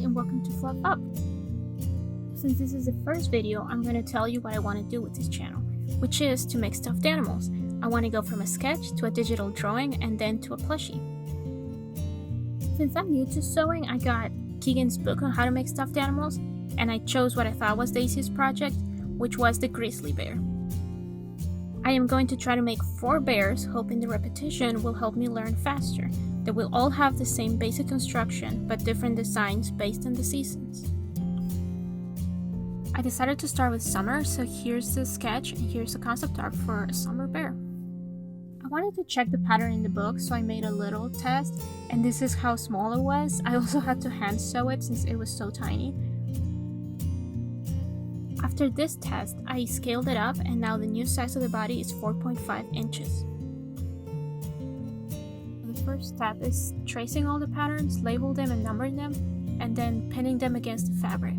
and welcome to Fluff Up. Since this is the first video, I'm going to tell you what I want to do with this channel, which is to make stuffed animals. I want to go from a sketch to a digital drawing and then to a plushie. Since I'm new to sewing, I got Keegan's book on how to make stuffed animals, and I chose what I thought was the easiest project, which was the grizzly bear. I am going to try to make 4 bears, hoping the repetition will help me learn faster. They will all have the same basic construction, but different designs based on the seasons. I decided to start with summer, so here's the sketch and here's the concept art for a summer bear. I wanted to check the pattern in the book, so I made a little test, and this is how small it was. I also had to hand sew it since it was so tiny. After this test, I scaled it up, and now the new size of the body is 4.5 inches. The first step is tracing all the patterns, label them and number them, and then pinning them against the fabric.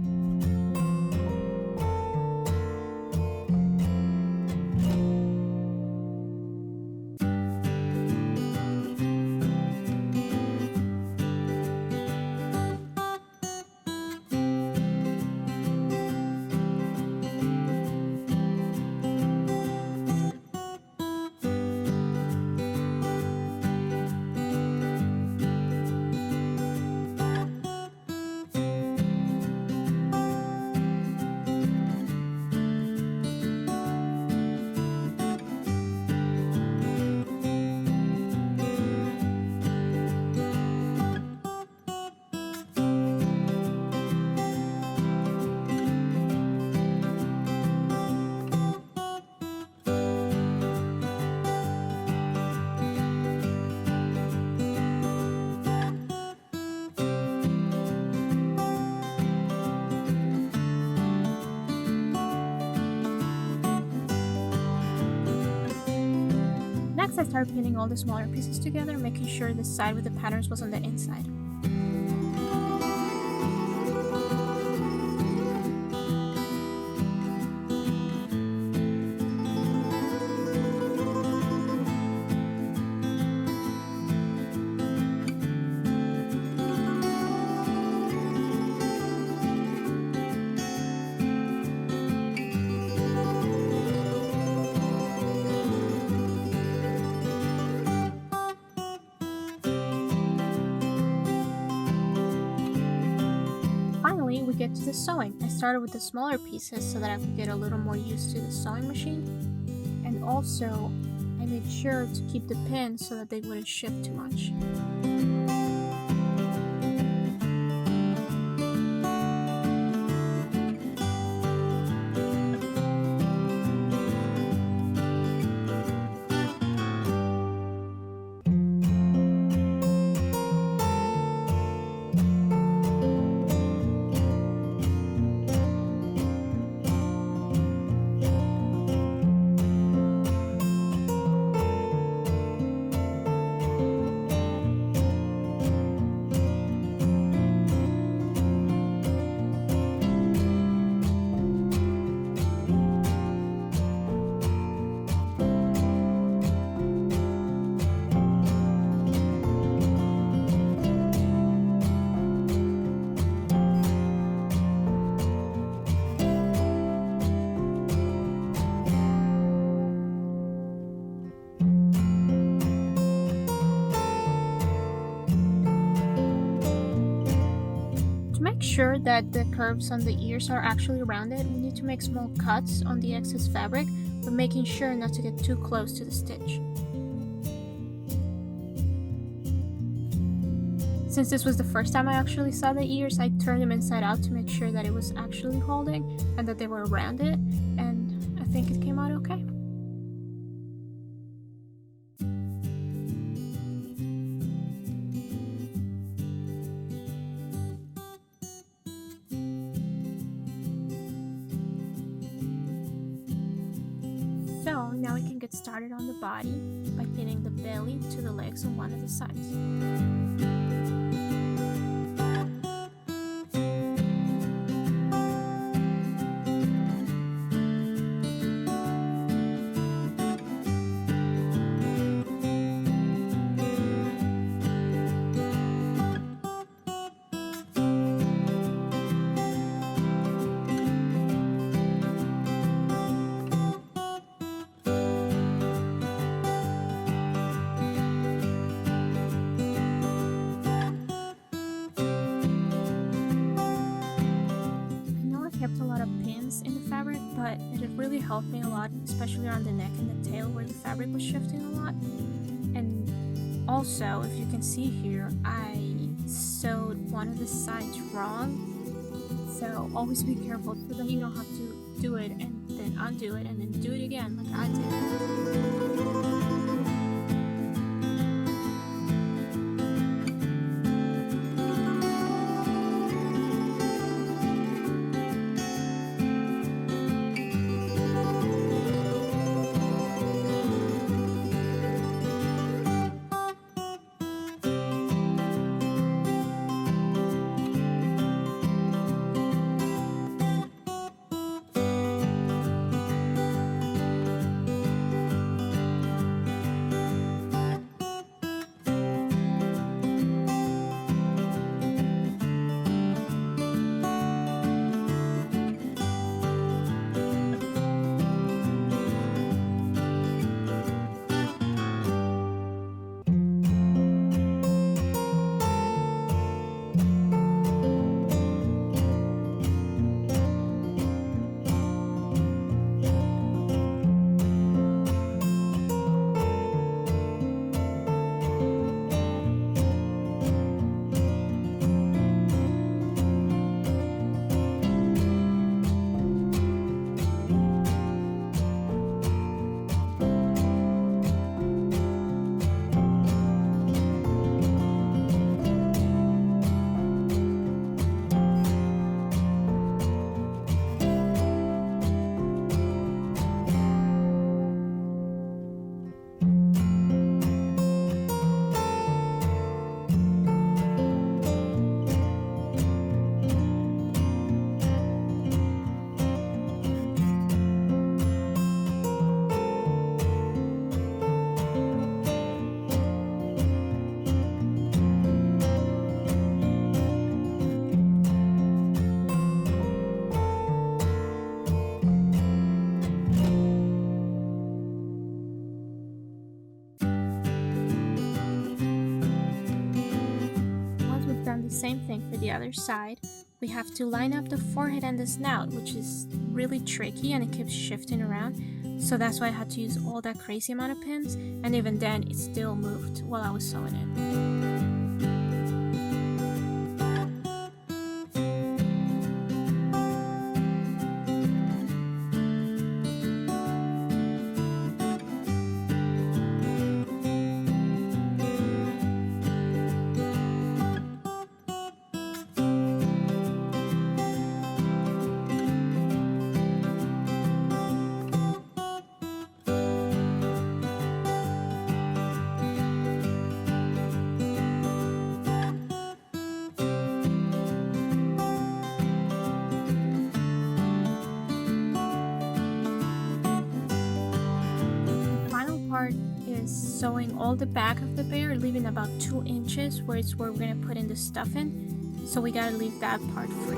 Next, I started pinning all the smaller pieces together, making sure the side with the patterns was on the inside. We get to the sewing. I started with the smaller pieces so that I could get a little more used to the sewing machine, and also I made sure to keep the pins so that they wouldn't shift too much. Make sure that the curves on the ears are actually rounded. We need to make small cuts on the excess fabric, but making sure not to get too close to the stitch. Since this was the first time I actually saw the ears, I turned them inside out to make sure that it was actually holding and that they were rounded, and I think it came out okay. So now we can get started on the body by pinning the belly to the legs on one of the sides. really helped me a lot, especially around the neck and the tail where the fabric was shifting a lot. And also, if you can see here, I sewed one of the sides wrong. So always be careful so that you don't have to do it and then undo it and then do it again like I did. Same thing for the other side. We have to line up the forehead and the snout, which is really tricky and it keeps shifting around. So that's why I had to use all that crazy amount of pins, and even then it still moved while I was sewing it. Is sewing all the back of the bear, leaving about 2 inches where it's where we're gonna put in the stuffing, so we gotta leave that part free.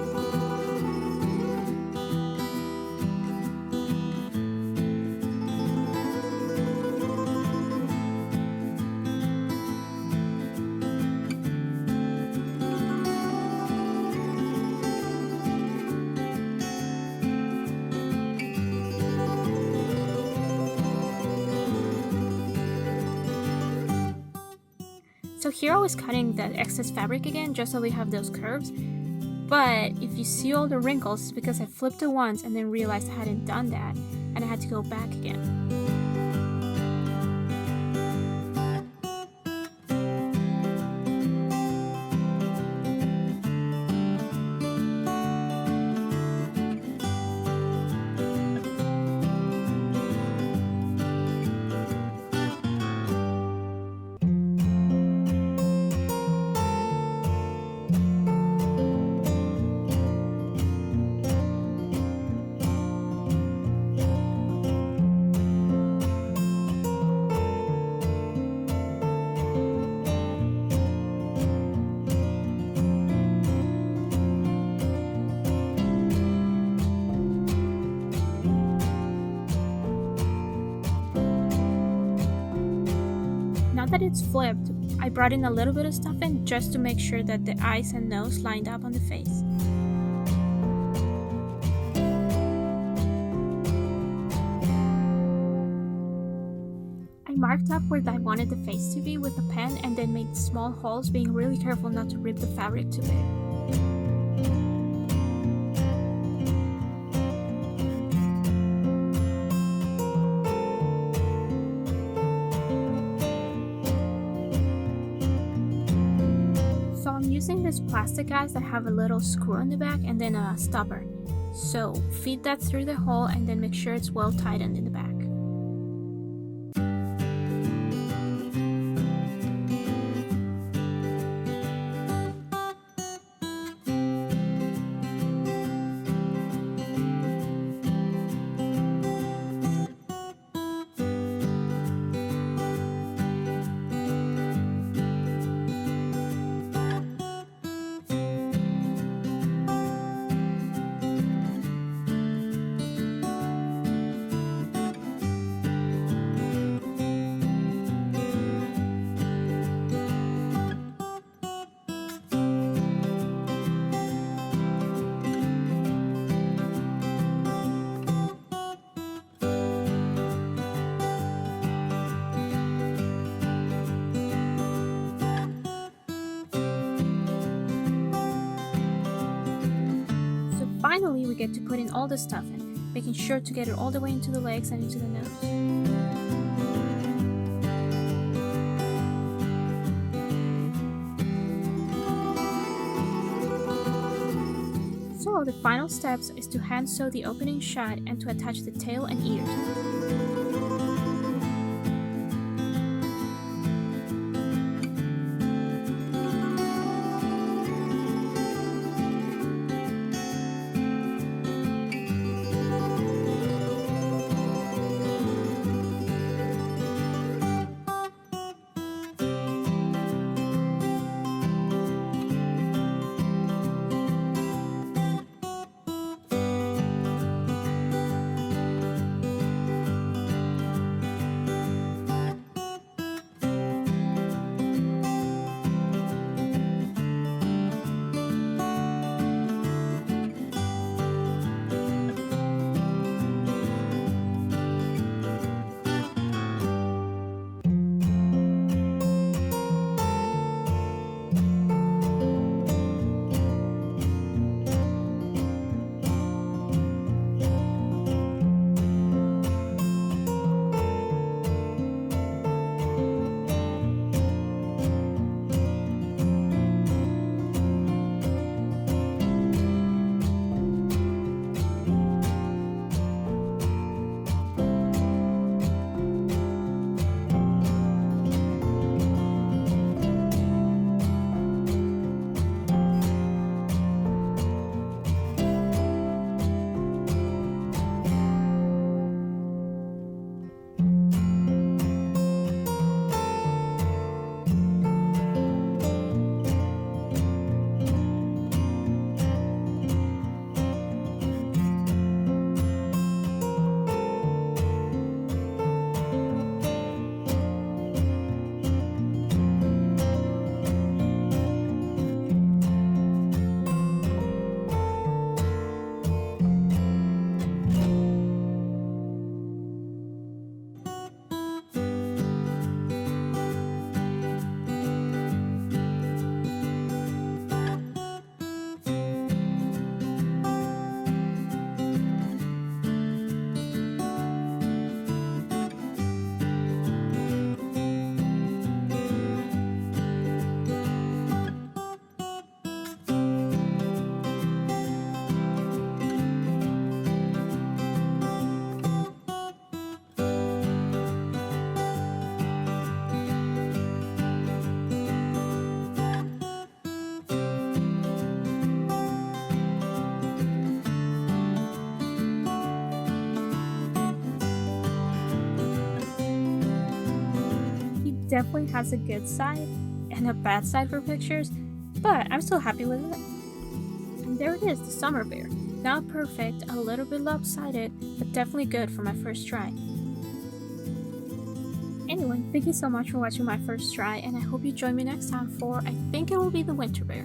So here I was cutting the excess fabric again just so we have those curves, but if you see all the wrinkles, it's because I flipped it once and then realized I hadn't done that and I had to go back again. Now that it's flipped, I brought in a little bit of stuffing just to make sure that the eyes and nose lined up on the face. marked up where I wanted the face to be with a pen and then made small holes, being really careful not to rip the fabric too big. So I'm using these plastic guys that have a little screw in the back and then a stopper. So feed that through the hole and then make sure it's well tightened in the back. Finally, we get to put in all the stuff in, making sure to get it all the way into the legs and into the nose. So the final steps is to hand sew the opening shut and to attach the tail and ears. Definitely has a good side and a bad side for pictures, but I'm still happy with it. And there it is, the summer bear. Not perfect, a little bit lopsided, but definitely good for my first try. Anyway, thank you so much for watching my first try, and I hope you join me next time for, I think it will be the winter bear.